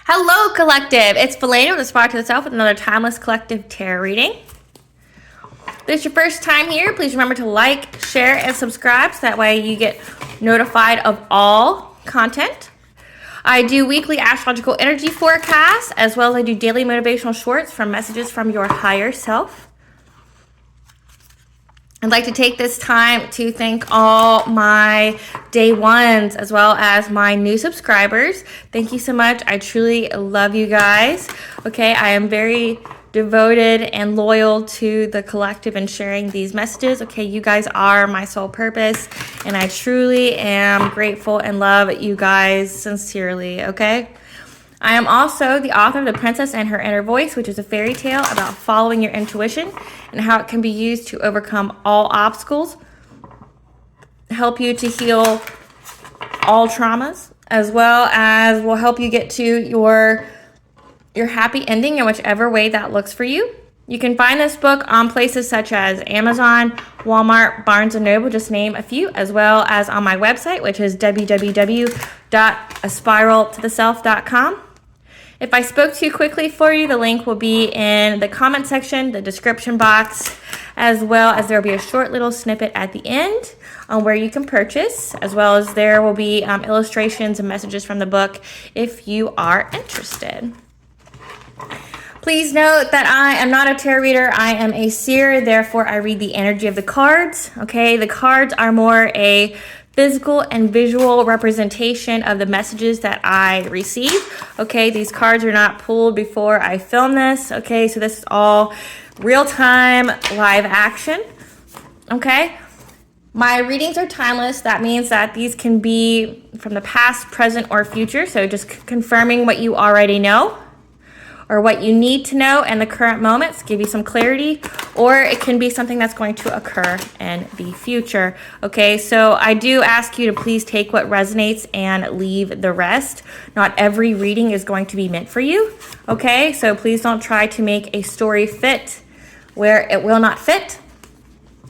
Hello, Collective. It's Valena with aspiraltotheself with another timeless collective tarot reading. If this is your first time here, please remember to like, share, and subscribe so that way you get notified of all content. I do weekly astrological energy forecasts as well as I do daily motivational shorts from messages from your higher self. I'd like to take this time to thank all my day ones as well as my new subscribers. Thank you so much. I truly love you guys. Okay, I am very devoted and loyal to the collective and sharing these messages. Okay, you guys are my sole purpose and I truly am grateful and love you guys sincerely, okay? I am also the author of The Princess and Her Inner Voice, which is a fairy tale about following your intuition and how it can be used to overcome all obstacles, help you to heal all traumas, as well as will help you get to your happy ending in whichever way that looks for you. You can find this book on places such as Amazon, Walmart, Barnes & Noble, just name a few, as well as on my website, which is www.aspiraltotheself.com. If I spoke too quickly for you, the link will be in the comment section, the description box, as well as there will be a short little snippet at the end on where you can purchase, as well as there will be illustrations and messages from the book if you are interested. Please note that I am not a tarot reader. I am a seer, therefore I read the energy of the cards. Okay, the cards are more a physical and visual representation of the messages that I receive. Okay, these cards are not pulled before I film this. Okay, so this is all real-time live action. Okay, my readings are timeless. That means that these can be from the past, present, or future. So just confirming what you already know or what you need to know in the current moments, give you some clarity, or it can be something that's going to occur in the future. Okay, so I do ask you to please take what resonates and leave the rest. Not every reading is going to be meant for you. Okay, so please don't try to make a story fit where it will not fit.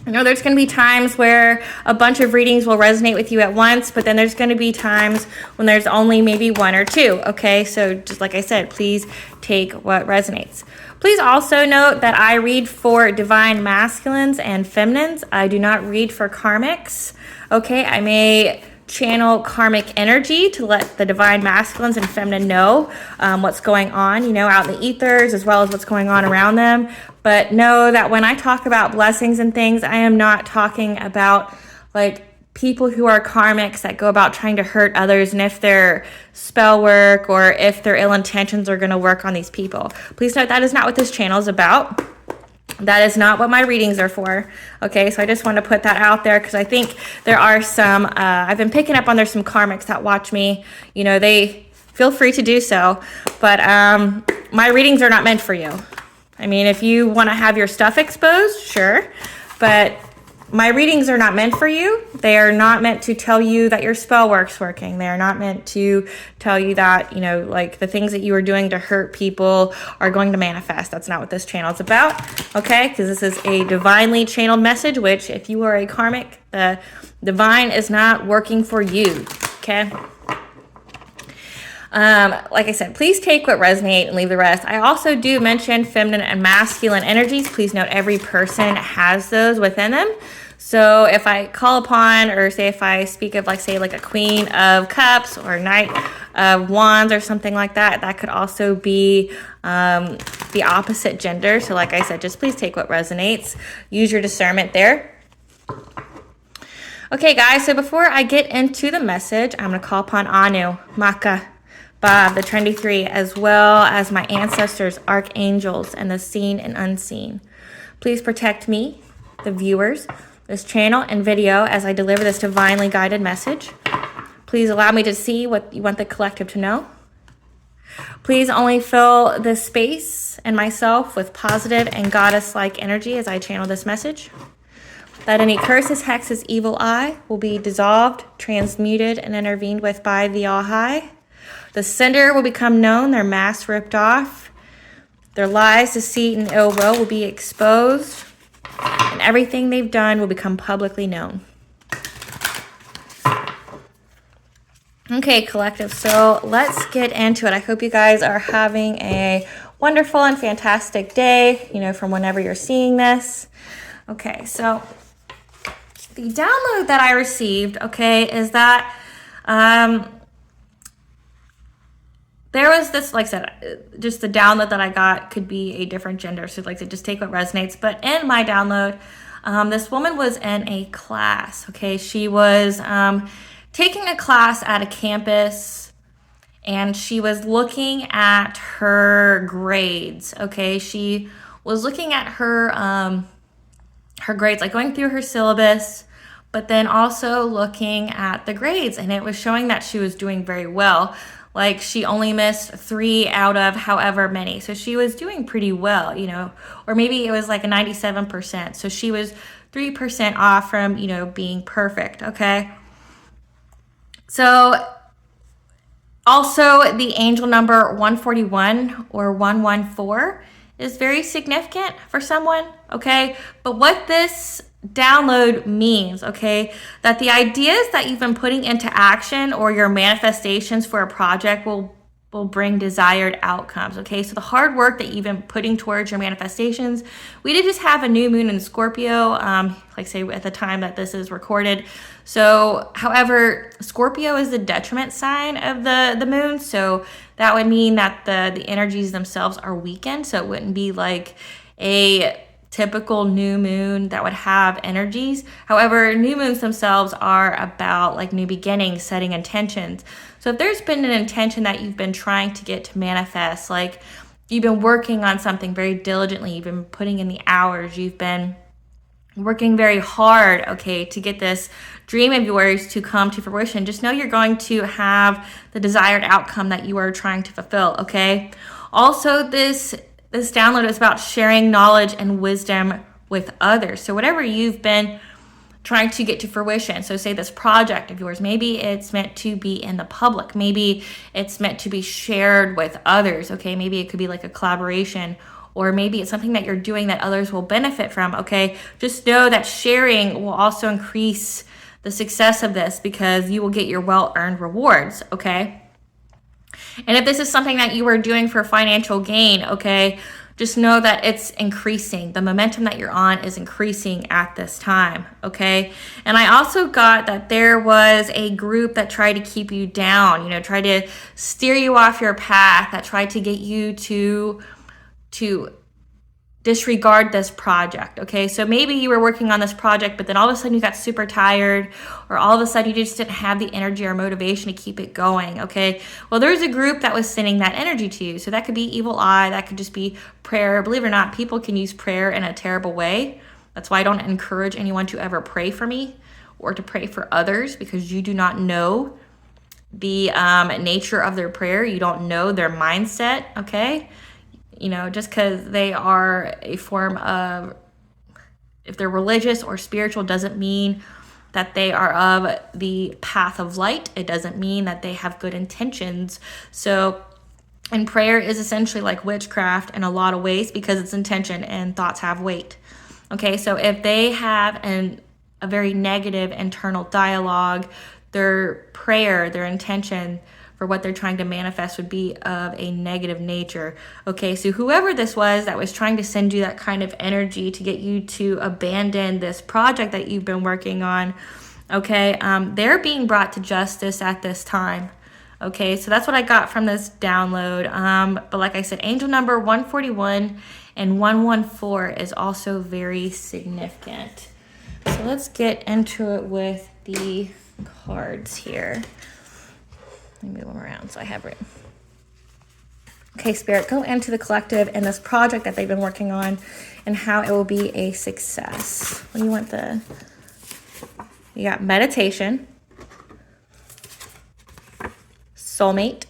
I know there's going to be times where a bunch of readings will resonate with you at once, but then there's going to be times when there's only maybe one or two, okay? So just like I said, please take what resonates. Please also note that I read for divine masculines and feminines. I do not read for karmics, okay? I may channel karmic energy to let the divine masculines and feminine know what's going on, you know, out in the ethers, as well as what's going on around them. But know that when I talk about blessings and things, I am not talking about like people who are karmics that go about trying to hurt others and if their spell work or if their ill intentions are going to work on these people. Please note that is not what this channel is about. That is not what my readings are for. Okay, so I just want to put that out there because I think there are some, I've been picking up on there's some karmics that watch me. You know, they feel free to do so. But my readings are not meant for you. I mean, if you want to have your stuff exposed, sure. But my readings are not meant for you. They are not meant to tell you that your spell work's working. They are not meant to tell you that, you know, like the things that you are doing to hurt people are going to manifest. That's not what this channel is about, okay? Because this is a divinely channeled message, which if you are a karmic, the divine is not working for you, okay? Like I said, please take what resonates and leave the rest. I also do mention feminine and masculine energies. Please note every person has those within them. So if I call upon, or say if I speak of like, say like a Queen of Cups or Knight of Wands or something like that, that could also be the opposite gender. So like I said, just please take what resonates. Use your discernment there. Okay, guys, so before I get into the message, I'm going to call upon Anu, Maka, Bob, the Trendy Three, as well as my ancestors, archangels, and the seen and unseen. Please protect me, the viewers, this channel and video as I deliver this divinely guided message. Please allow me to see what you want the collective to know. Please only fill this space and myself with positive and goddess-like energy as I channel this message. That any curses, hexes, evil eye will be dissolved, transmuted, and intervened with by the All-High. The sender will become known, their masks ripped off, their lies, deceit, and ill will be exposed, and everything they've done will become publicly known. Okay, collective, so let's get into it. I hope you guys are having a wonderful and fantastic day, from whenever you're seeing this. Okay, so the download that I received, is that there was this, like I said, just the download that I got could be a different gender, so like to just take what resonates. But in my download, this woman was in a class, she was taking a class at a campus, and she was looking at her grades, she was looking at her grades, like going through her syllabus, but then also looking at the grades, and it was showing that she was doing very well. Like she only missed 3 out of however many. So she was doing pretty well, or maybe it was like a 97%. So she was 3% off from, being perfect. Okay. So also the angel number 141 or 114 is very significant for someone. Okay. But what this download means, that the ideas that you've been putting into action or your manifestations for a project will bring desired outcomes. So the hard work that you've been putting towards your manifestations, we did just have a new moon in Scorpio, like say at the time that this is recorded. So however, Scorpio is the detriment sign of the moon, so that would mean that the energies themselves are weakened. So it wouldn't be like a typical new moon that would have energies. However, new moons themselves are about like new beginnings, setting intentions. So if there's been an intention that you've been trying to get to manifest, like you've been working on something very diligently, you've been putting in the hours, you've been working very hard, to get this dream of yours to come to fruition, just know you're going to have the desired outcome that you are trying to fulfill. Also, this download is about sharing knowledge and wisdom with others. So whatever you've been trying to get to fruition, so say this project of yours, maybe it's meant to be in the public, maybe it's meant to be shared with others. Maybe it could be like a collaboration, or maybe it's something that you're doing that others will benefit from. Just know that sharing will also increase the success of this because you will get your well-earned rewards. And if this is something that you are doing for financial gain, just know that it's increasing. The momentum that you're on is increasing at this time, And I also got that there was a group that tried to keep you down, tried to steer you off your path, that tried to get you to disregard this project. So maybe you were working on this project, but then all of a sudden you got super tired, or all of a sudden you just didn't have the energy or motivation to keep it going. Well, there's a group that was sending that energy to you. So that could be evil eye, that could just be prayer. Believe it or not, people can use prayer in a terrible way. That's why I don't encourage anyone to ever pray for me or to pray for others, because you do not know the nature of their prayer. You don't know their mindset. Just because they are a form of, if they're religious or spiritual, doesn't mean that they are of the path of light. It doesn't mean that they have good intentions. So, and prayer is essentially like witchcraft in a lot of ways, because it's intention and thoughts have weight. So if they have a very negative internal dialogue, their prayer, their intention for what they're trying to manifest would be of a negative nature. So whoever this was that was trying to send you that kind of energy to get you to abandon this project that you've been working on, they're being brought to justice at this time. So that's what I got from this download. But like I said, angel number 141 and 114 is also very significant. So let's get into it with the cards here. Let me move them around so I have room. Spirit, go into the collective and this project that they've been working on and how it will be a success. When you want you got meditation, soulmate,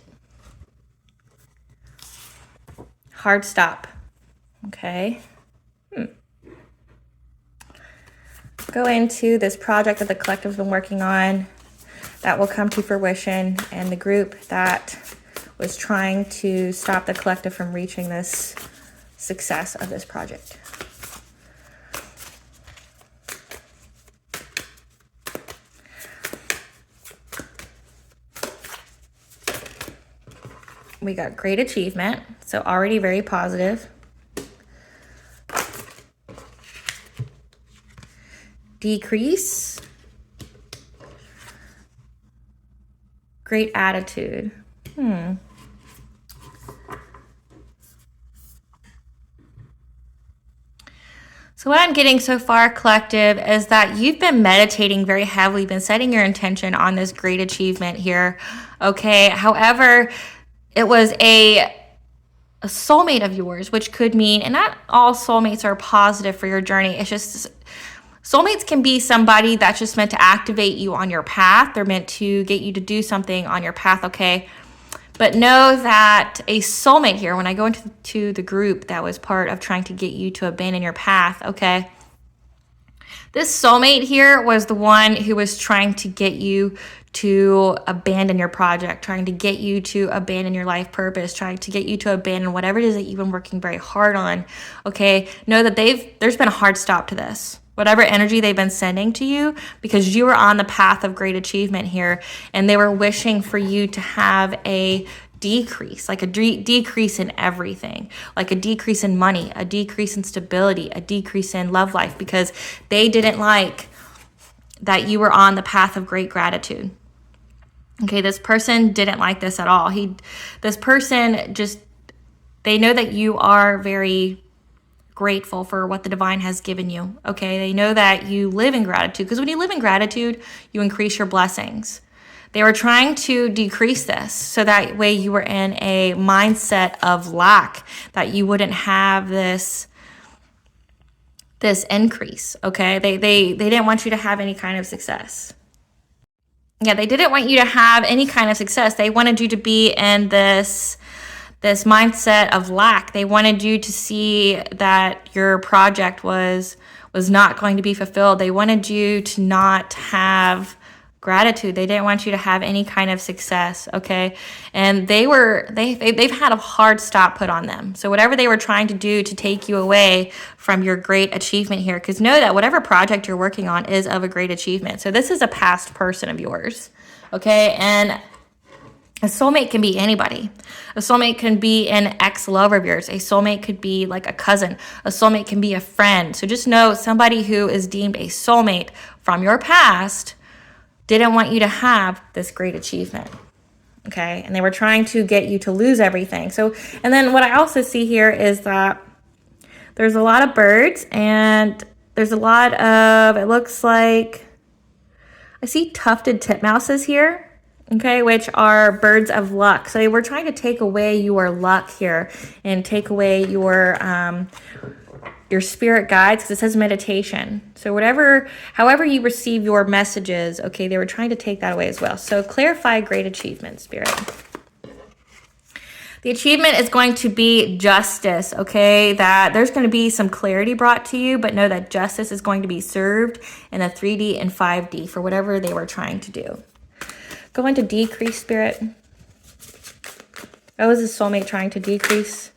hard stop. Go into this project that the collective's been working on that will come to fruition, and the group that was trying to stop the collective from reaching this success of this project. We got great achievement, so already very positive. Decrease. Great attitude. So what I'm getting so far, collective, is that you've been meditating very heavily, been setting your intention on this great achievement here, okay? However, it was a soulmate of yours, which could mean, and not all soulmates are positive for your journey. It's just, soulmates can be somebody that's just meant to activate you on your path. They're meant to get you to do something on your path, okay? But know that a soulmate here, when I go into the group that was part of trying to get you to abandon your path, okay? This soulmate here was the one who was trying to get you to abandon your project, trying to get you to abandon your life purpose, trying to get you to abandon whatever it is that you've been working very hard on, okay? Know that there's been a hard stop to this. Whatever energy they've been sending to you, because you were on the path of great achievement here, and they were wishing for you to have a decrease, like a decrease in everything, like a decrease in money, a decrease in stability, a decrease in love life, because they didn't like that you were on the path of great gratitude. Okay, this person didn't like this at all. This person just, they know that you are very grateful for what the divine has given you. Okay, they know that you live in gratitude, because when you live in gratitude, you increase your blessings. They were trying to decrease this so that way you were in a mindset of lack, that you wouldn't have this increase. Okay, they didn't want you to have any kind of success. Yeah, they didn't want you to have any kind of success. They wanted you to be in this mindset of lack. They wanted you to see that your project was not going to be fulfilled. They wanted you to not have gratitude. They didn't want you to have any kind of success, okay? And they've had a hard stop put on them. So whatever they were trying to do to take you away from your great achievement here, because know that whatever project you're working on is of a great achievement. So this is a past person of yours, okay? And a soulmate can be anybody. A soulmate can be an ex-lover of yours. A soulmate could be like a cousin. A soulmate can be a friend. So just know somebody who is deemed a soulmate from your past didn't want you to have this great achievement, okay? And they were trying to get you to lose everything. So, and then what I also see here is that there's a lot of birds, and there's a lot of, it looks like, I see tufted titmouses here, okay, which are birds of luck. So they were trying to take away your luck here and take away your spirit guides, because it says meditation. So however you receive your messages, okay, they were trying to take that away as well. So clarify great achievement, Spirit. The achievement is going to be justice, okay? That there's going to be some clarity brought to you, but know that justice is going to be served in a 3D and 5D for whatever they were trying to do. Go into decrease, Spirit. What was his soulmate trying to decrease?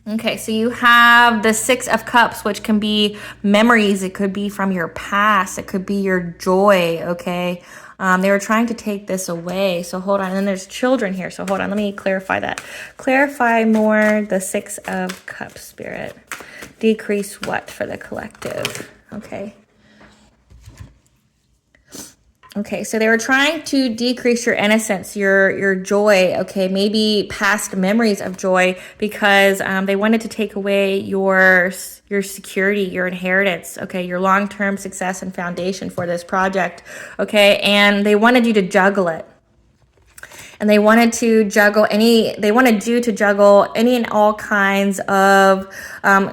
Okay, so you have the 6 of Cups, which can be memories. It could be from your past. It could be your joy, okay? They were trying to take this away. So hold on. And then there's children here. So hold on. Let me clarify that. Clarify more the 6 of Cups, Spirit. Decrease what for the collective? Okay. Okay, so they were trying to decrease your innocence, your joy, okay, maybe past memories of joy, because they wanted to take away your security, your inheritance, okay, your long-term success and foundation for this project, okay, and they wanted you to juggle it. And they wanted you to juggle any and all kinds of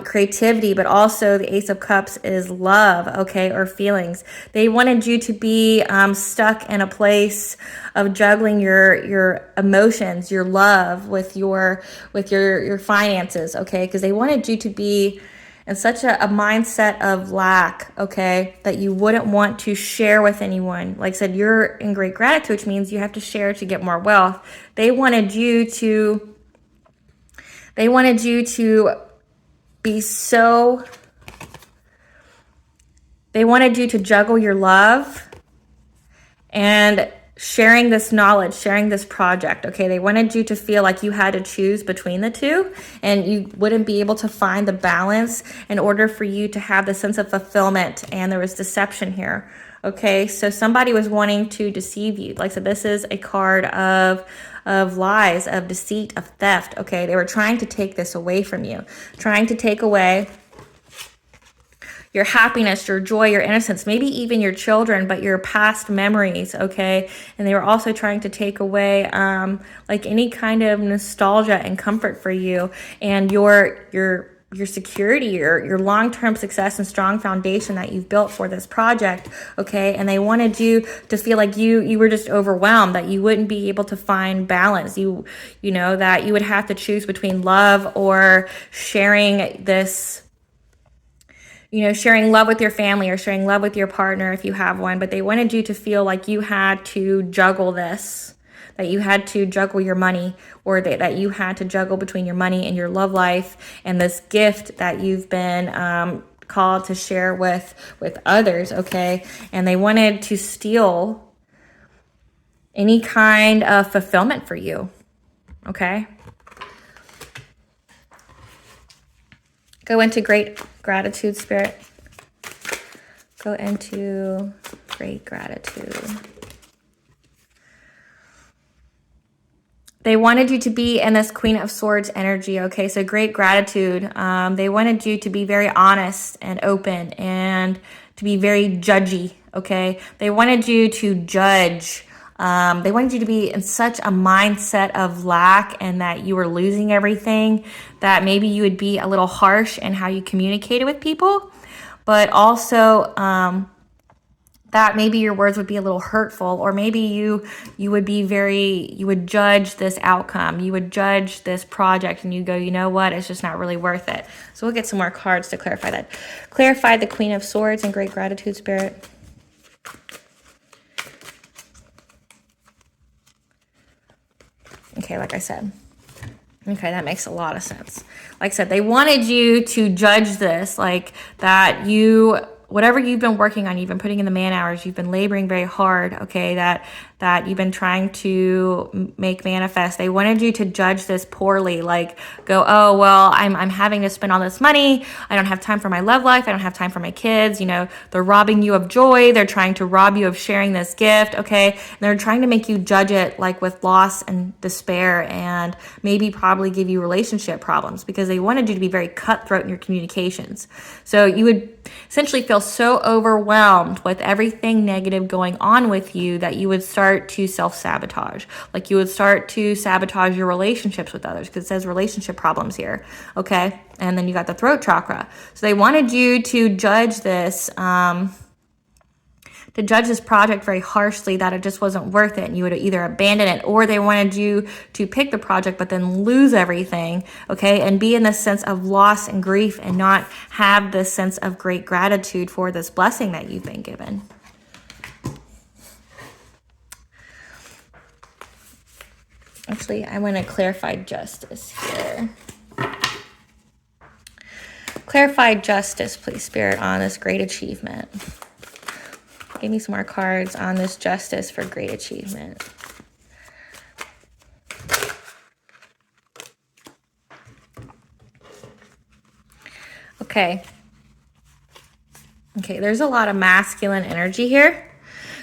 creativity, but also the Ace of Cups is love, okay, or feelings. They wanted you to be stuck in a place of juggling your emotions, your love with your finances, okay, because they wanted you to be in such a mindset of lack, okay, that you wouldn't want to share with anyone. Like I said, you're in great gratitude, which means you have to share to get more wealth. They wanted you to be so They wanted you to juggle your love and sharing this knowledge, sharing this project, okay? They wanted you to feel like you had to choose between the two, and you wouldn't be able to find the balance in order for you to have the sense of fulfillment, and there was deception here, okay? So somebody was wanting to deceive you. Like I said, this is a card of lies, of deceit, of theft, okay? They were trying to take this away from you, trying to take away your happiness, your joy, your innocence, maybe even your children, but your past memories, okay? And they were also trying to take away like any kind of nostalgia and comfort for you, and your security, your long-term success and strong foundation that you've built for this project, okay? And they wanted you to feel like you were just overwhelmed, that you wouldn't be able to find balance. You know, that you would have to choose between love or sharing this, you know, sharing love with your family or sharing love with your partner if you have one. But they wanted you to feel like you had to juggle this, that you had to juggle your money, or that you had to juggle between your money and your love life and this gift that you've been called to share with others, okay? And they wanted to steal any kind of fulfillment for you, okay? Go into great gratitude, Spirit. Go into great gratitude. They wanted you to be in this Queen of Swords energy, okay? So great gratitude. They wanted you to be very honest and open and to be very judgy, okay? They wanted you to judge. They wanted you to be in such a mindset of lack and that you were losing everything, that maybe you would be a little harsh in how you communicated with people, but also that maybe your words would be a little hurtful, or maybe you would judge this outcome, you would judge this project, and you go, you know what, it's just not really worth it. So we'll get some more cards to clarify that. Clarify the Queen of Swords and great gratitude, Spirit. Okay, like I said. Okay, that makes a lot of sense. Like I said, they wanted you to judge this, like that whatever you've been working on, you've been putting in the man hours, you've been laboring very hard, okay, that you've been trying to make manifest. They wanted you to judge this poorly, like go, oh, well, I'm having to spend all this money. I don't have time for my love life. I don't have time for my kids. You know, they're robbing you of joy. They're trying to rob you of sharing this gift, okay? And they're trying to make you judge it like with loss and despair, and maybe probably give you relationship problems, because they wanted you to be very cutthroat in your communications. So you would essentially feel so overwhelmed with everything negative going on with you that you would start to self-sabotage. Like you would start to sabotage your relationships with others, because it says relationship problems here, okay? And then you got the throat chakra. So they wanted you to judge this, project very harshly, that it just wasn't worth it, and you would either abandon it, or they wanted you to pick the project but then lose everything, okay, and be in this sense of loss and grief and not have this sense of great gratitude for this blessing that you've been given. Actually, I want to clarify justice here. Clarify justice, please, Spirit, on this great achievement. Give me some more cards on this justice for great achievement. Okay. Okay, there's a lot of masculine energy here.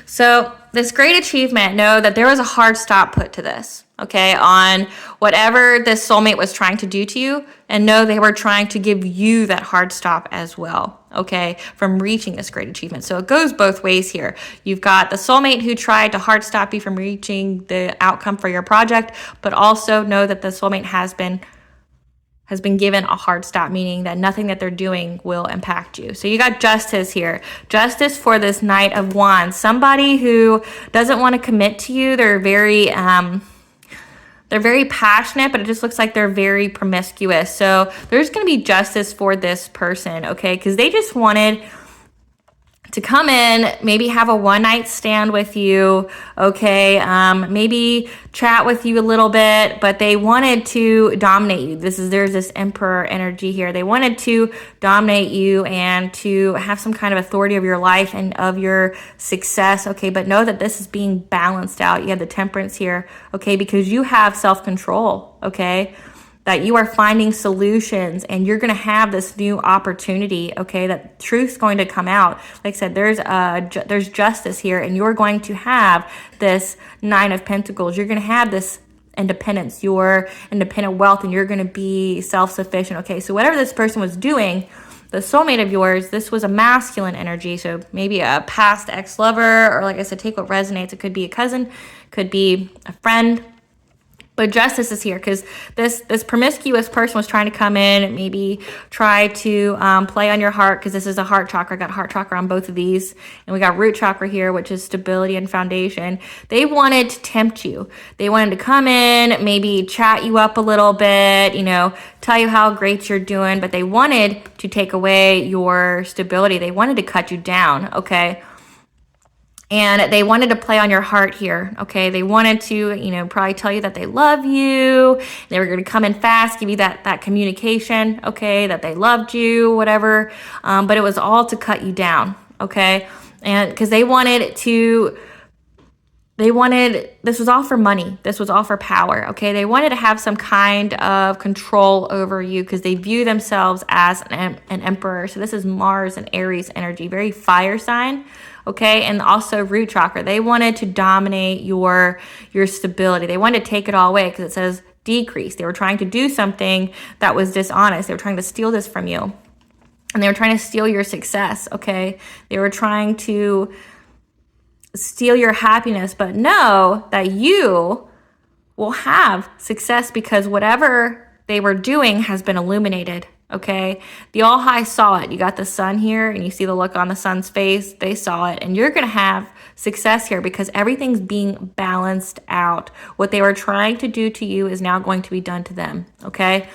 So this great achievement, know that there was a hard stop put to this, okay, on whatever this soulmate was trying to do to you, and know they were trying to give you that hard stop as well, okay, from reaching this great achievement. So it goes both ways here. You've got the soulmate who tried to hard stop you from reaching the outcome for your project, but also know that the soulmate has been given a hard stop, meaning that nothing that they're doing will impact you. So you got justice here. Justice for this Knight of Wands. Somebody who doesn't want to commit to you. They're very passionate, but it just looks like they're very promiscuous. So there's going to be justice for this person, okay? Because they just wanted to come in, maybe have a one-night stand with you, okay, maybe chat with you a little bit, but they wanted to dominate you. There's this emperor energy here. They wanted to dominate you and to have some kind of authority of your life and of your success, okay, but know that this is being balanced out. You have the temperance here, okay, because you have self-control, okay, that you are finding solutions and you're going to have this new opportunity, okay, that truth's going to come out. Like I said, there's justice here, and you're going to have this Nine of Pentacles. You're going to have this independence, your independent wealth, and you're going to be self-sufficient, okay? So whatever this person was doing, the soulmate of yours, this was a masculine energy, so maybe a past ex-lover, or like I said, take what resonates. It could be a cousin, could be a friend. But justice is here because this promiscuous person was trying to come in and maybe try to play on your heart, because this is a heart chakra. I got heart chakra on both of these. And we got root chakra here, which is stability and foundation. They wanted to tempt you. They wanted to come in, maybe chat you up a little bit, you know, tell you how great you're doing. But they wanted to take away your stability. They wanted to cut you down, okay? And they wanted to play on your heart here, okay? They wanted to, you know, probably tell you that they love you. They were going to come in fast, give you that communication, okay, that they loved you, whatever. But it was all to cut you down, okay? And because this was all for money. This was all for power, okay? They wanted to have some kind of control over you because they view themselves as an emperor. So this is Mars and Aries energy, very fire sign, okay? And also root chakra. They wanted to dominate your stability. They wanted to take it all away because it says decrease. They were trying to do something that was dishonest. They were trying to steal this from you. And they were trying to steal your success, okay? They were trying to steal your happiness, but know that you will have success because whatever they were doing has been illuminated, okay? The All High saw it. You got the sun here, and you see the look on the sun's face. They saw it, and you're going to have success here because everything's being balanced out. What they were trying to do to you is now going to be done to them, okay?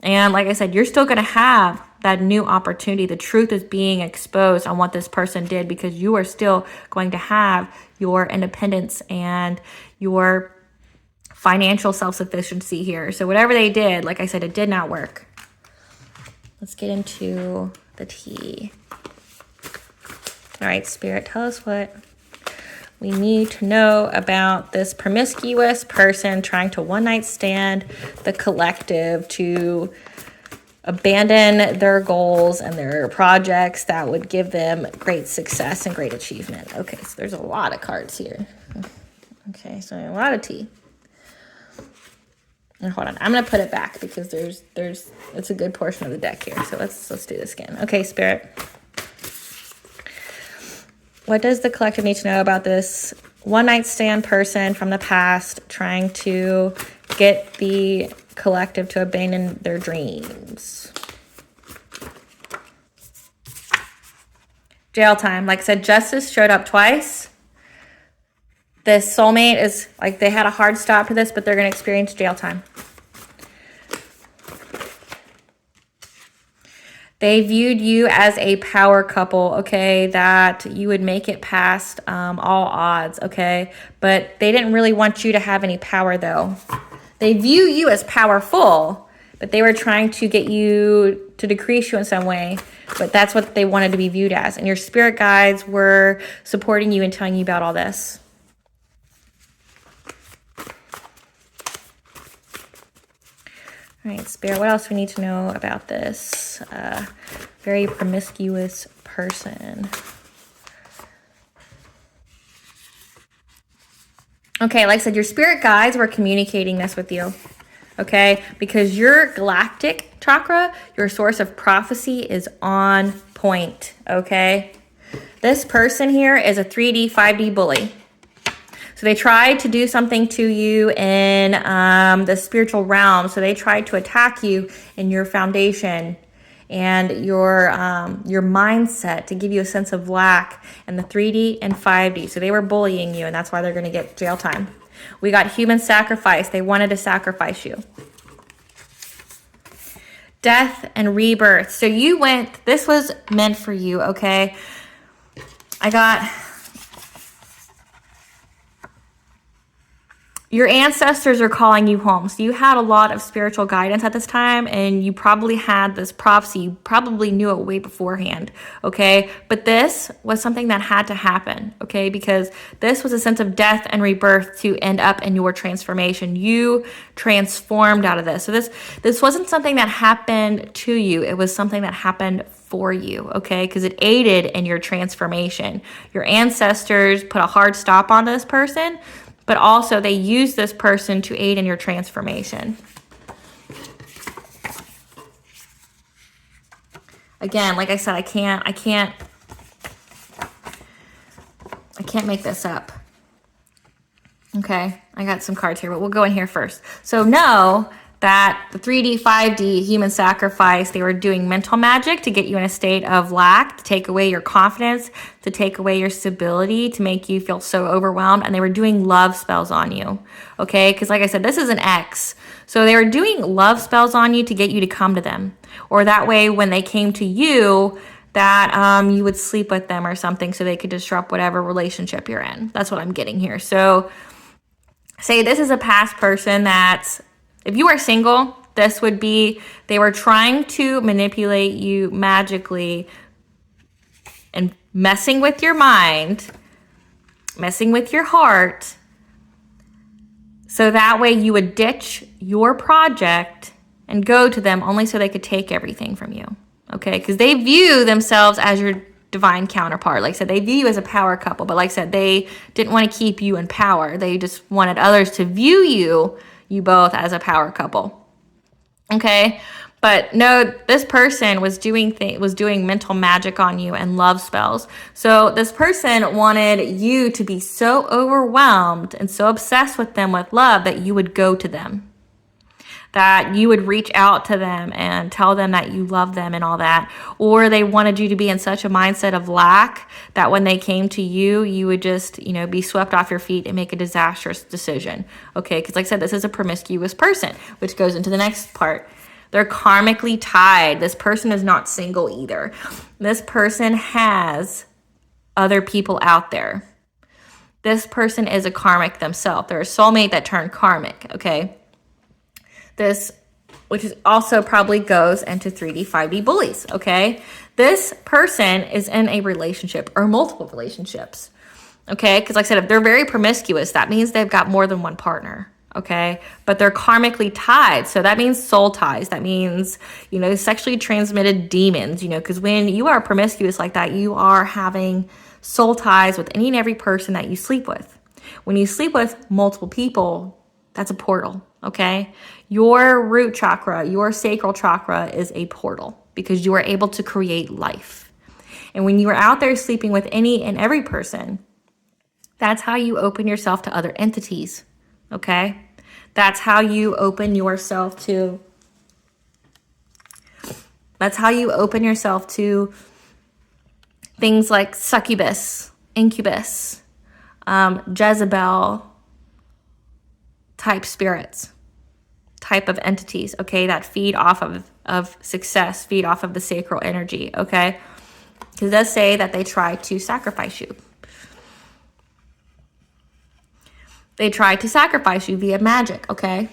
And like I said, you're still going to have that new opportunity. The truth is being exposed on what this person did because you are still going to have your independence and your financial self-sufficiency here. So whatever they did, like I said, it did not work. Let's get into the tea. All right, Spirit, tell us what we need to know about this promiscuous person trying to one-night stand the collective to abandon their goals and their projects that would give them great success and great achievement. Okay, so there's a lot of cards here. Okay, so a lot of tea. And hold on, I'm gonna put it back because it's a good portion of the deck here. So let's do this again. Okay, Spirit. What does the collective need to know about this one-night stand person from the past trying to get the collective to abandon their dreams? Jail time. Like I said, justice showed up twice. This soulmate is like they had a hard stop for this, but they're going to experience jail time. They viewed you as a power couple, okay, that you would make it past all odds, okay? But they didn't really want you to have any power, though. They view you as powerful, but they were trying to get you to decrease you in some way. But that's what they wanted to be viewed as. And your spirit guides were supporting you and telling you about all this. All right, Spirit, what else we need to know about this very promiscuous person? Okay, like I said, your spirit guides were communicating this with you, okay? Because your galactic chakra, your source of prophecy, is on point, okay? This person here is a 3D, 5D bully. So they tried to do something to you in the spiritual realm. So they tried to attack you in your foundation and your mindset to give you a sense of lack in the 3D and 5D. So they were bullying you, and that's why they're going to get jail time. We got human sacrifice. They wanted to sacrifice you. Death and rebirth. So you went, this was meant for you, okay? I got your ancestors are calling you home. So you had a lot of spiritual guidance at this time, and you probably had this prophecy. You probably knew it way beforehand, okay? But this was something that had to happen, okay? Because this was a sense of death and rebirth to end up in your transformation. You transformed out of this. So this wasn't something that happened to you. It was something that happened for you, okay? Because it aided in your transformation. Your ancestors put a hard stop on this person, but also they use this person to aid in your transformation. Again, like I said, I can't make this up. Okay, I got some cards here, but we'll go in here first. So know that the 3D, 5D human sacrifice, they were doing mental magic to get you in a state of lack, to take away your confidence, to take away your stability, to make you feel so overwhelmed. And they were doing love spells on you, okay? Because like I said, this is an X. So they were doing love spells on you to get you to come to them. Or that way, when they came to you, that you would sleep with them or something so they could disrupt whatever relationship you're in. That's what I'm getting here. So say this is a past person that's, if you are single, this would be, they were trying to manipulate you magically and messing with your mind, messing with your heart, so that way you would ditch your project and go to them only so they could take everything from you, okay? Because they view themselves as your divine counterpart. Like I said, they view you as a power couple, but like I said, they didn't want to keep you in power. They just wanted others to view you both as a power couple, okay? But no, this person was doing mental magic on you and love spells. So this person wanted you to be so overwhelmed and so obsessed with them with love that you would go to them, that you would reach out to them and tell them that you love them and all that. Or they wanted you to be in such a mindset of lack that when they came to you, you would just, be swept off your feet and make a disastrous decision. Okay, because like I said, this is a promiscuous person, which goes into the next part. They're karmically tied. This person is not single either. This person has other people out there. This person is a karmic themselves. They're a soulmate that turned karmic, okay? This, which is also probably goes into 3D, 5D bullies, okay? This person is in a relationship or multiple relationships, okay? Because like I said, if they're very promiscuous, that means they've got more than one partner, okay? But they're karmically tied, so that means soul ties. That means, sexually transmitted demons, because when you are promiscuous like that, you are having soul ties with any and every person that you sleep with. When you sleep with multiple people, that's a portal, okay? Your root chakra, your sacral chakra is a portal because you are able to create life. And when you are out there sleeping with any and every person, that's how you open yourself to other entities, okay? That's how you open yourself to things like succubus, incubus, Jezebel type spirits, type of entities, okay, that feed off of success, feed off of the sacral energy, okay? Because it does say that they try to sacrifice you. They try to sacrifice you via magic, okay?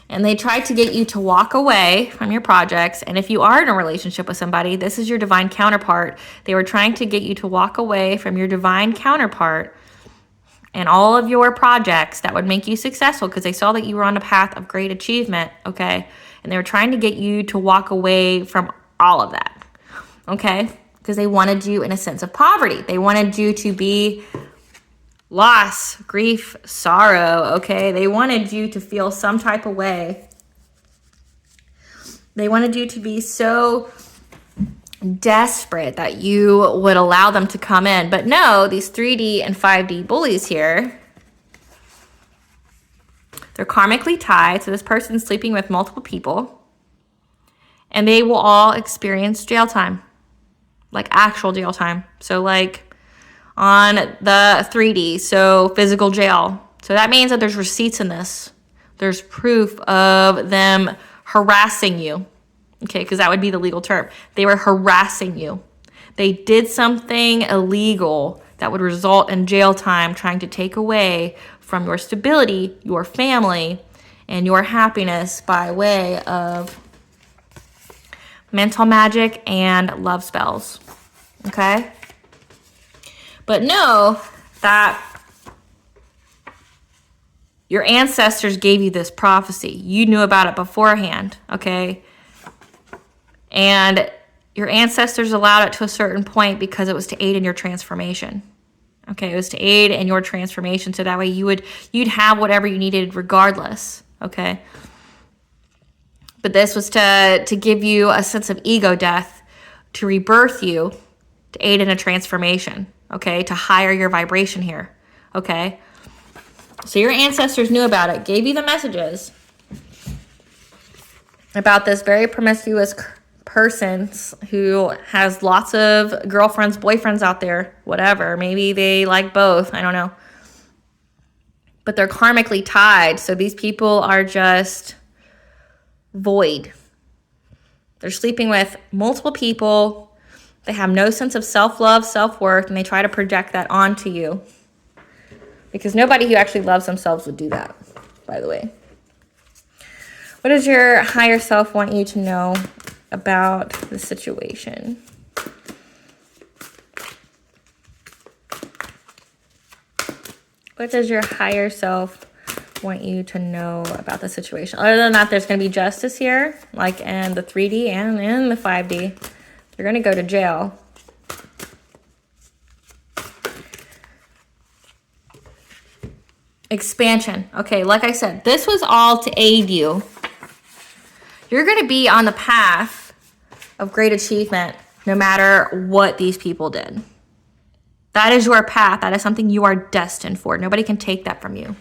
And they try to get you to walk away from your projects. And if you are in a relationship with somebody, this is your divine counterpart. They were trying to get you to walk away from your divine counterpart and all of your projects that would make you successful because they saw that you were on a path of great achievement, okay? And they were trying to get you to walk away from all of that, okay? Because they wanted you in a sense of poverty. They wanted you to be loss, grief, sorrow, okay? They wanted you to feel some type of way. They wanted you to be so desperate that you would allow them to come in. But no, these 3D and 5D bullies here, they're karmically tied. So this person's sleeping with multiple people and they will all experience jail time, like actual jail time. So like on the 3D, so physical jail. So that means that there's receipts in this. There's proof of them harassing you. Okay, because that would be the legal term. They were harassing you. They did something illegal that would result in jail time, trying to take away from your stability, your family, and your happiness by way of mental magic and love spells. Okay? But know that your ancestors gave you this prophecy. You knew about it beforehand, okay? And your ancestors allowed it to a certain point because it was to aid in your transformation. Okay, it was to aid in your transformation, so that way you'd have whatever you needed regardless, okay? But this was to give you a sense of ego death, to rebirth you, to aid in a transformation, okay? To higher your vibration here, okay? So your ancestors knew about it, gave you the messages about this very promiscuous person who has lots of girlfriends, boyfriends out there, whatever. Maybe they like both, I don't know. But they're karmically tied, so these people are just void. They're sleeping with multiple people. They have no sense of self-love, self-worth, and they try to project that onto you. Because nobody who actually loves themselves would do that, by the way. What does your higher self want you to know about the situation? What does your higher self want you to know about the situation? Other than that, there's going to be justice here, like in the 3D and in the 5D. You're going to go to jail. Expansion. Okay, like I said, this was all to aid you. You're going to be on the path of great achievement no matter what these people did. That is your path. That is something you are destined for. Nobody can take that from you.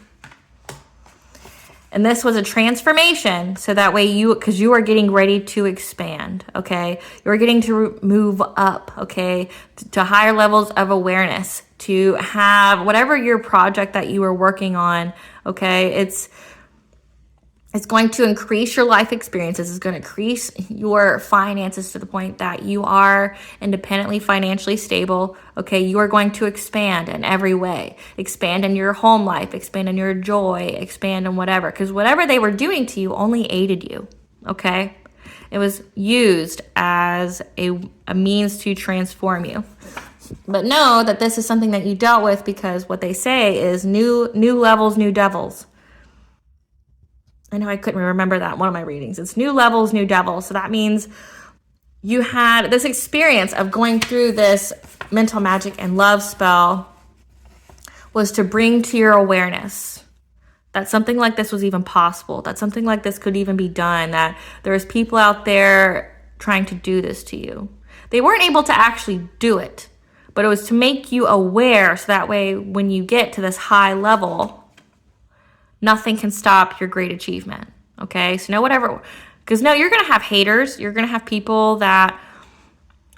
And this was a transformation, so that way because you are getting ready to expand, okay? You're getting to move up, okay? To higher levels of awareness, to have whatever your project that you are working on, okay? It's going to increase your life experiences. It's going to increase your finances to the point that you are independently financially stable. Okay, you are going to expand in every way. Expand in your home life, expand in your joy, expand in whatever. Because whatever they were doing to you only aided you. Okay, it was used as a means to transform you. But know that this is something that you dealt with, because what they say is new levels, new devils. I know I couldn't remember that one of my readings. It's new levels, new devils. So that means you had this experience of going through this mental magic and love spell was to bring to your awareness that something like this was even possible, that something like this could even be done, that there's people out there trying to do this to you. They weren't able to actually do it, but it was to make you aware, so that way when you get to this high level, nothing can stop your great achievement, okay? So because you're going to have haters. You're going to have people that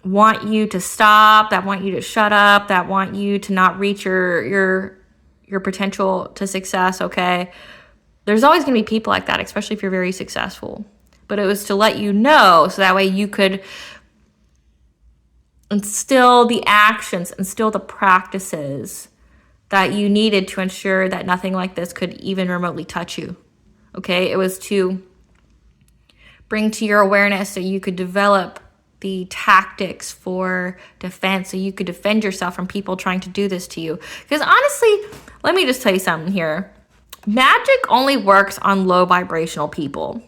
want you to stop, that want you to shut up, that want you to not reach your potential to success, okay? There's always going to be people like that, especially if you're very successful. But it was to let you know, so that way you could instill the actions, instill the practices that you needed to ensure that nothing like this could even remotely touch you, okay? It was to bring to your awareness so you could develop the tactics for defense, so you could defend yourself from people trying to do this to you. Because honestly, let me just tell you something here. Magic only works on low vibrational people.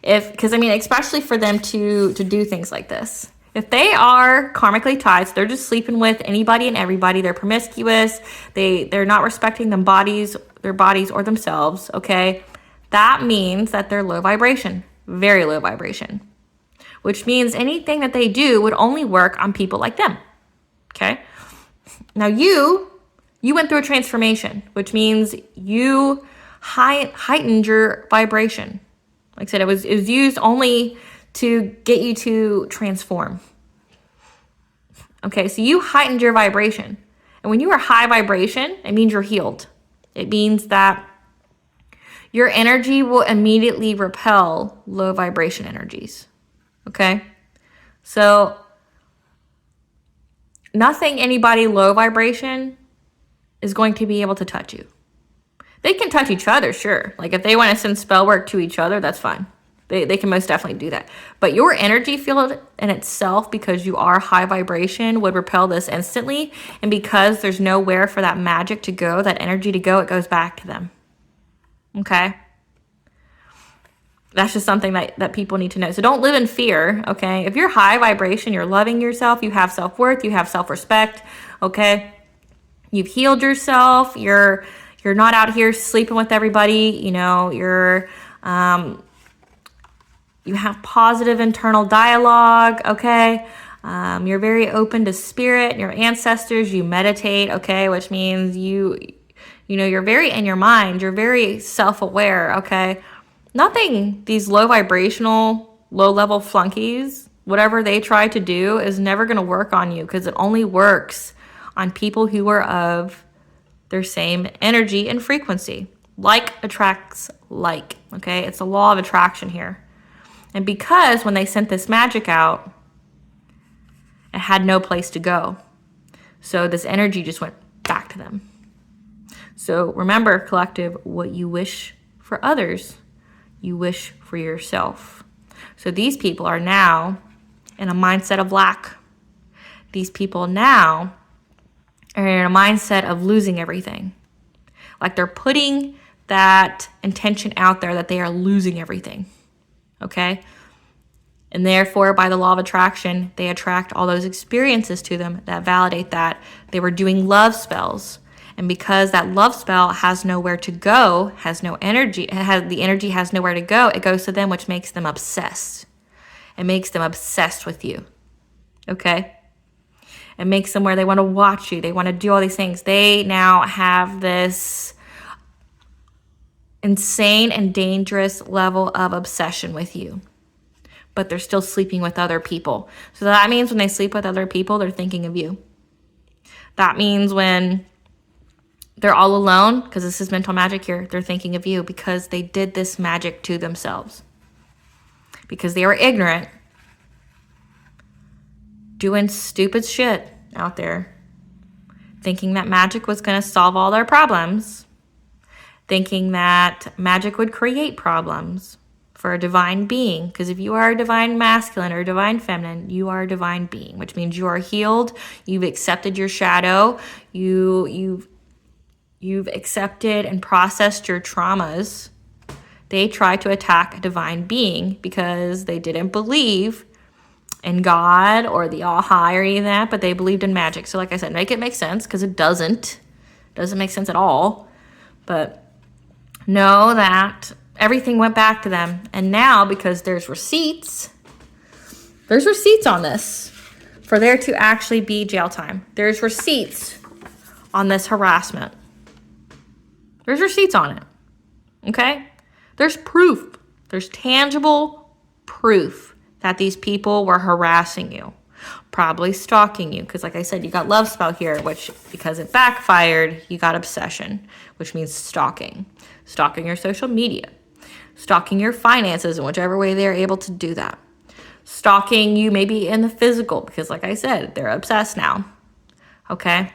Especially for them to do things like this. If they are karmically tied, so they're just sleeping with anybody and everybody, they're promiscuous, they're not respecting their bodies or themselves, okay? That means that they're low vibration, very low vibration, which means anything that they do would only work on people like them, okay? Now you went through a transformation, which means you heightened your vibration. Like I said, it was used only to get you to transform. Okay, so you heightened your vibration. And when you are high vibration, it means you're healed. It means that your energy will immediately repel low vibration energies. Okay? So nothing anybody low vibration is going to be able to touch you. They can touch each other, sure. Like if they want to send spell work to each other, that's fine. They can most definitely do that. But your energy field in itself, because you are high vibration, would repel this instantly. And because there's nowhere for that magic to go, that energy to go, it goes back to them. Okay? That's just something that people need to know. So don't live in fear, okay? If you're high vibration, you're loving yourself, you have self-worth, you have self-respect, okay? You've healed yourself, you're not out here sleeping with everybody, you know, you have positive internal dialogue, okay? You're very open to spirit, your ancestors, you meditate, okay? Which means you know, you're very in your mind, you're very self-aware, okay? Nothing, these low vibrational, low level flunkies, whatever they try to do is never going to work on you, because it only works on people who are of their same energy and frequency. Like attracts like, okay? It's a law of attraction here. And because when they sent this magic out, it had no place to go. So this energy just went back to them. So remember, collective, what you wish for others, you wish for yourself. So these people are now in a mindset of lack. These people now are in a mindset of losing everything. Like they're putting that intention out there that they are losing everything. Okay? And therefore, by the law of attraction, they attract all those experiences to them that validate that they were doing love spells. And because that love spell has nowhere to go, has no energy, the energy has nowhere to go, it goes to them, which makes them obsessed. It makes them obsessed with you. Okay? It makes them where they want to watch you. They want to do all these things. They now have this insane and dangerous level of obsession with you. But they're still sleeping with other people. So that means when they sleep with other people, they're thinking of you. That means when they're all alone, because this is mental magic here, they're thinking of you because they did this magic to themselves. Because they were ignorant, doing stupid shit out there, thinking that magic was going to solve all their problems, thinking that magic would create problems for a divine being. Because if you are a divine masculine or a divine feminine, you are a divine being, which means you are healed, you've accepted your shadow, you've accepted and processed your traumas. They try to attack a divine being because they didn't believe in God or the all high or any of that, but they believed in magic. So like I said, make it make sense, because it doesn't make sense at all. But know that everything went back to them. And now, because there's receipts on this for there to actually be jail time. There's receipts on this harassment. There's receipts on it. Okay? There's proof. There's tangible proof that these people were harassing you, probably stalking you. Because like I said, you got love spell here, which because it backfired, you got obsession, which means stalking. Stalking your social media. Stalking your finances in whichever way they're able to do that. Stalking you maybe in the physical, because like I said, they're obsessed now. Okay?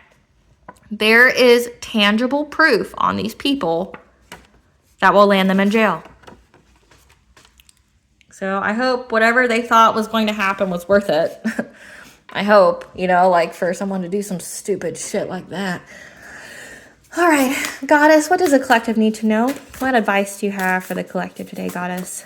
There is tangible proof on these people that will land them in jail. So I hope whatever they thought was going to happen was worth it. I hope, like for someone to do some stupid shit like that. All right, Goddess, what does the collective need to know? What advice do you have for the collective today, Goddess?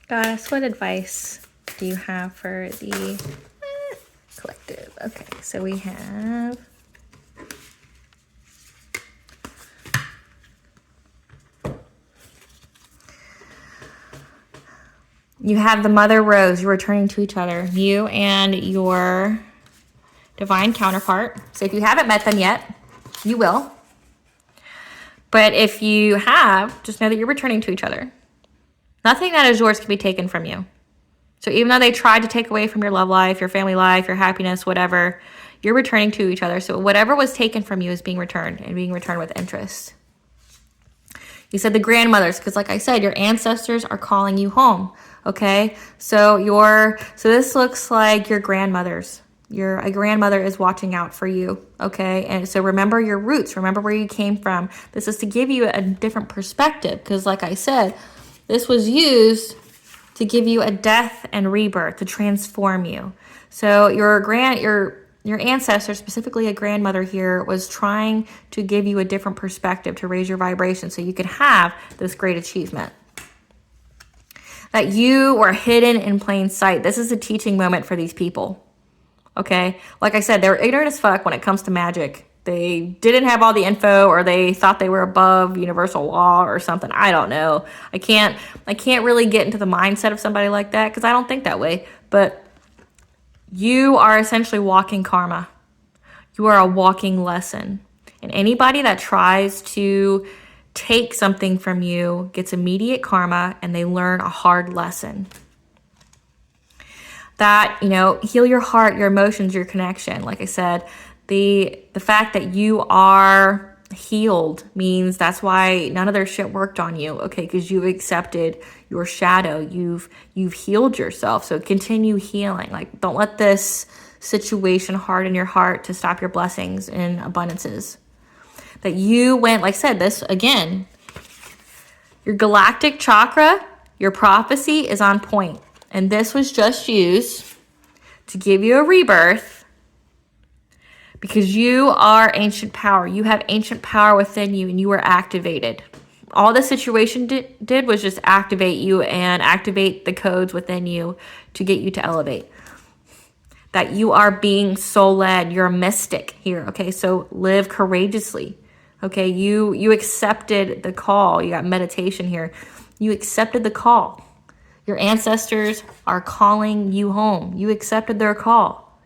Goddess, what advice do you have for the collective? Okay, so we have the Mother Rose. You're returning to each other. You and your divine counterpart. So if you haven't met them yet, you will. But if you have, just know that you're returning to each other. Nothing that is yours can be taken from you. So even though they tried to take away from your love life, your family life, your happiness, whatever, you're returning to each other. So whatever was taken from you is being returned, and being returned with interest. You said the grandmothers, because like I said, your ancestors are calling you home. Okay, so this looks like your grandmothers. A grandmother is watching out for you. Okay, and so remember your roots. Remember where you came from. This is to give you a different perspective, because like I said, this was used to give you a death and rebirth, to transform you. So your ancestor, specifically a grandmother here, was trying to give you a different perspective, to raise your vibration so you could have this great achievement. That you were hidden in plain sight. This is a teaching moment for these people. Okay? Like I said, they were ignorant as fuck when it comes to magic. They didn't have all the info, or they thought they were above universal law or something. I don't know. I can't really get into the mindset of somebody like that, because I don't think that way. But you are essentially walking karma. You are a walking lesson. And anybody that tries to take something from you gets immediate karma, and they learn a hard lesson. That, heal your heart, your emotions, your connection. Like I said, the fact that you are healed means that's why none of their shit worked on you, okay? Because you accepted your shadow. You've healed yourself. So continue healing. Like, don't let this situation harden your heart to stop your blessings and abundances. That you went, like I said, this again, your galactic chakra, your prophecy is on point. And this was just used to give you a rebirth, because you are ancient power. You have ancient power within you, and you were activated. All the situation did was just activate you and activate the codes within you to get you to elevate. That you are being soul-led. You're a mystic here, okay? So live courageously, okay? You accepted the call. You got meditation here. You accepted the call. Your ancestors are calling you home. You accepted their call.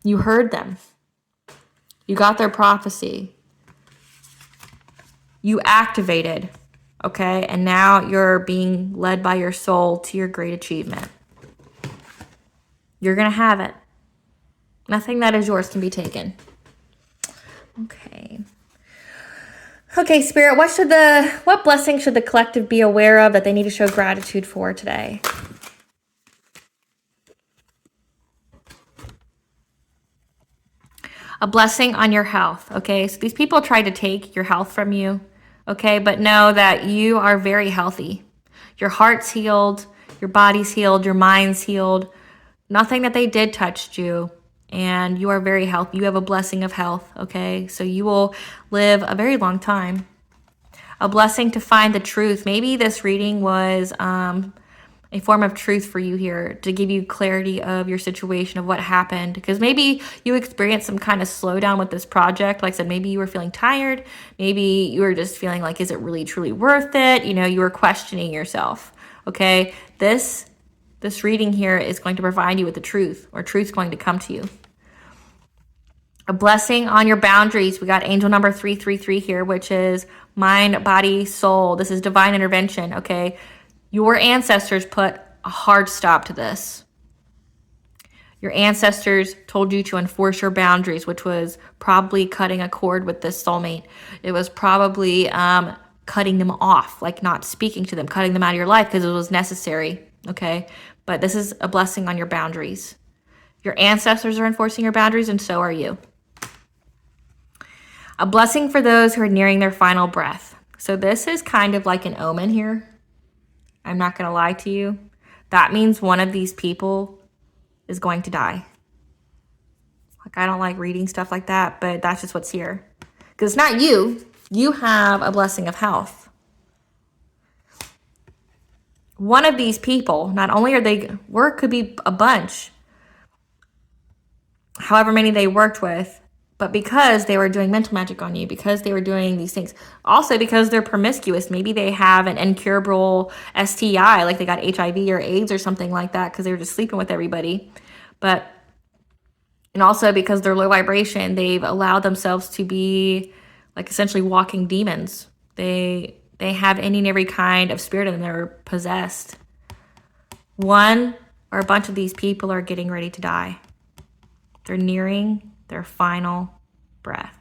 You heard them. You got their prophecy. You activated, okay? And now you're being led by your soul to your great achievement. You're going to have it. Nothing that is yours can be taken. Okay. Okay, Spirit, what blessing should the collective be aware of that they need to show gratitude for today? A blessing on your health, okay? So these people tried to take your health from you, okay? But know that you are very healthy. Your heart's healed, your body's healed, your mind's healed. Nothing that they did touched you, and you are very healthy. You have a blessing of health, okay? So you will live a very long time. A blessing to find the truth. Maybe this reading was a form of truth for you here, to give you clarity of your situation, of what happened. Because maybe you experienced some kind of slowdown with this project. Like I said, maybe you were feeling tired. Maybe you were just feeling like, is it really truly worth it? You were questioning yourself. Okay, this reading here is going to provide you with the truth, or truth's going to come to you. A blessing on your boundaries. We got angel number 333 here, which is mind, body, soul. This is divine intervention, okay? Your ancestors put a hard stop to this. Your ancestors told you to enforce your boundaries, which was probably cutting a cord with this soulmate. It was probably cutting them off, like not speaking to them, cutting them out of your life because it was necessary, okay? But this is a blessing on your boundaries. Your ancestors are enforcing your boundaries, and so are you. A blessing for those who are nearing their final breath. So this is kind of like an omen here. I'm not going to lie to you. That means one of these people is going to die. Like, I don't like reading stuff like that, but that's just what's here. Because it's not you. You have a blessing of health. One of these people, not only are they, work could be a bunch, however many they worked with, but because they were doing mental magic on you, because they were doing these things, also because they're promiscuous, maybe they have an incurable STI, like they got HIV or AIDS or something like that because they were just sleeping with everybody. But And also because they're low vibration, they've allowed themselves to be like essentially walking demons. They have any and every kind of spirit in them. They're possessed. One or a bunch of these people are getting ready to die. They're nearing their final breath.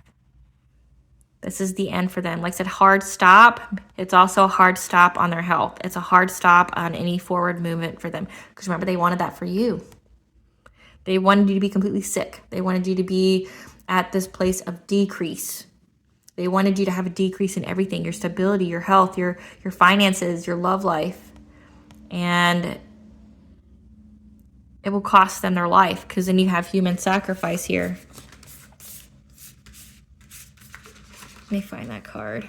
This is the end for them. Like I said, hard stop. It's also a hard stop on their health. It's a hard stop on any forward movement for them. Because remember, they wanted that for you. They wanted you to be completely sick. They wanted you to be at this place of decrease. They wanted you to have a decrease in everything, your stability, your health, your finances, your love life. And it will cost them their life, because then you have human sacrifice here. Let me find that card.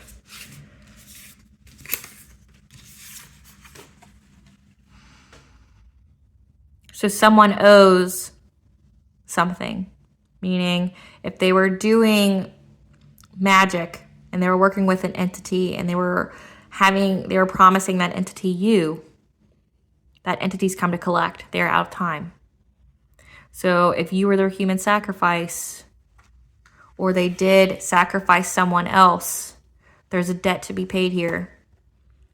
So someone owes something, meaning if they were doing magic and they were working with an entity and they were promising that entity that entity's come to collect. They're out of time. So if you were their human sacrifice, or they did sacrifice someone else, there's a debt to be paid here.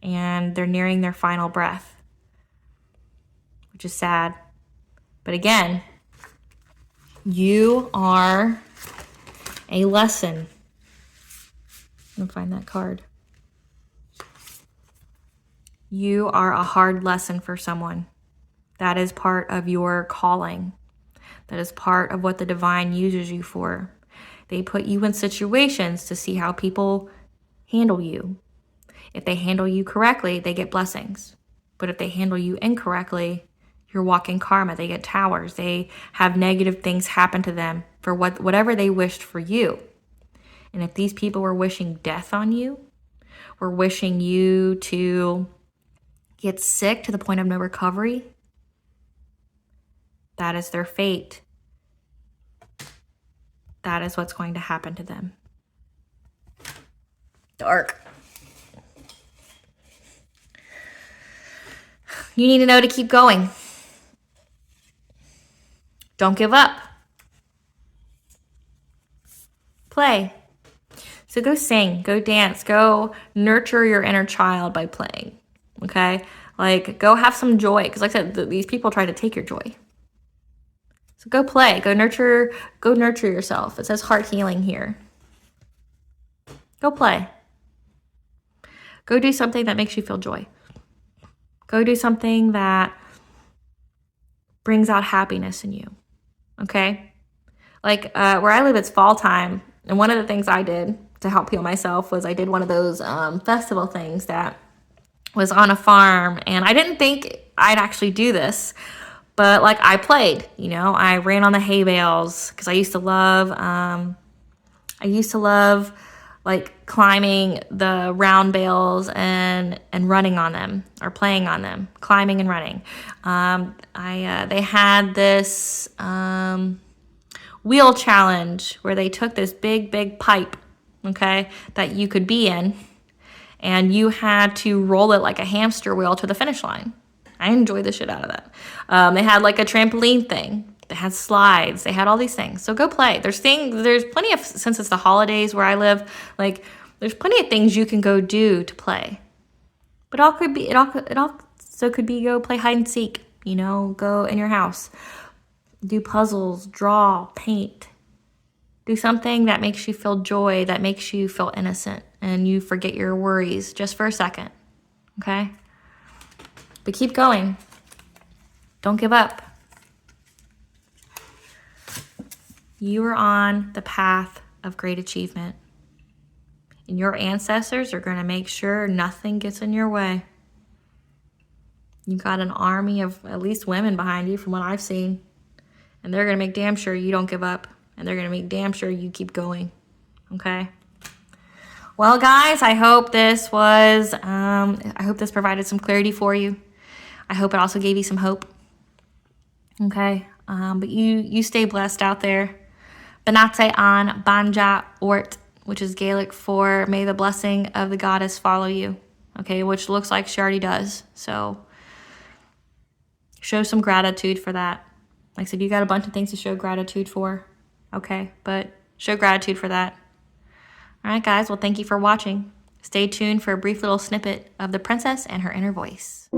And they're nearing their final breath, which is sad. But again, you are a lesson. I'm gonna find that card. You are a hard lesson for someone. That is part of your calling. That is part of what the divine uses you for. They put you in situations to see how people handle you. If they handle you correctly, they get blessings. But if they handle you incorrectly, you're walking karma. They get towers. They have negative things happen to them for whatever they wished for you. And if these people were wishing death on you, were wishing you to get sick to the point of no recovery, that is their fate. That is what's going to happen to them. Dark. You need to know to keep going. Don't give up. Play. So go sing, go dance, go nurture your inner child by playing. Okay? Like, go have some joy. Because like I said, these people try to take your joy. So go play, go nurture yourself. It says heart healing here. Go play. Go do something that makes you feel joy. Go do something that brings out happiness in you. Okay? Like where I live, it's fall time. And one of the things I did to help heal myself was I did one of those festival things that was on a farm. And I didn't think I'd actually do this. But like I played, I ran on the hay bales because I used to love like climbing the round bales and running on them or playing on them, climbing and running. They had this wheel challenge where they took this big pipe, okay, that you could be in, and you had to roll it like a hamster wheel to the finish line. I enjoyed the shit out of that. They had like a trampoline thing. They had slides. They had all these things. So go play. There's plenty of, since it's the holidays where I live, like there's plenty of things you can go do to play. But it also could be go play hide and seek, go in your house, do puzzles, draw, paint, do something that makes you feel joy, that makes you feel innocent, and you forget your worries just for a second, okay? But keep going. Don't give up. You are on the path of great achievement. And your ancestors are going to make sure nothing gets in your way. You've got an army of at least women behind you from what I've seen. And they're going to make damn sure you don't give up. And they're going to make damn sure you keep going. Okay? Well, guys, I hope this provided some clarity for you. I hope it also gave you some hope. Okay? But you stay blessed out there. Benate an Banja Ort, which is Gaelic for may the blessing of the goddess follow you. Okay? Which looks like she already does. So show some gratitude for that. Like I said, you got a bunch of things to show gratitude for. Okay, but show gratitude for that. All right, guys. Well, thank you for watching. Stay tuned for a brief little snippet of the princess and her inner voice.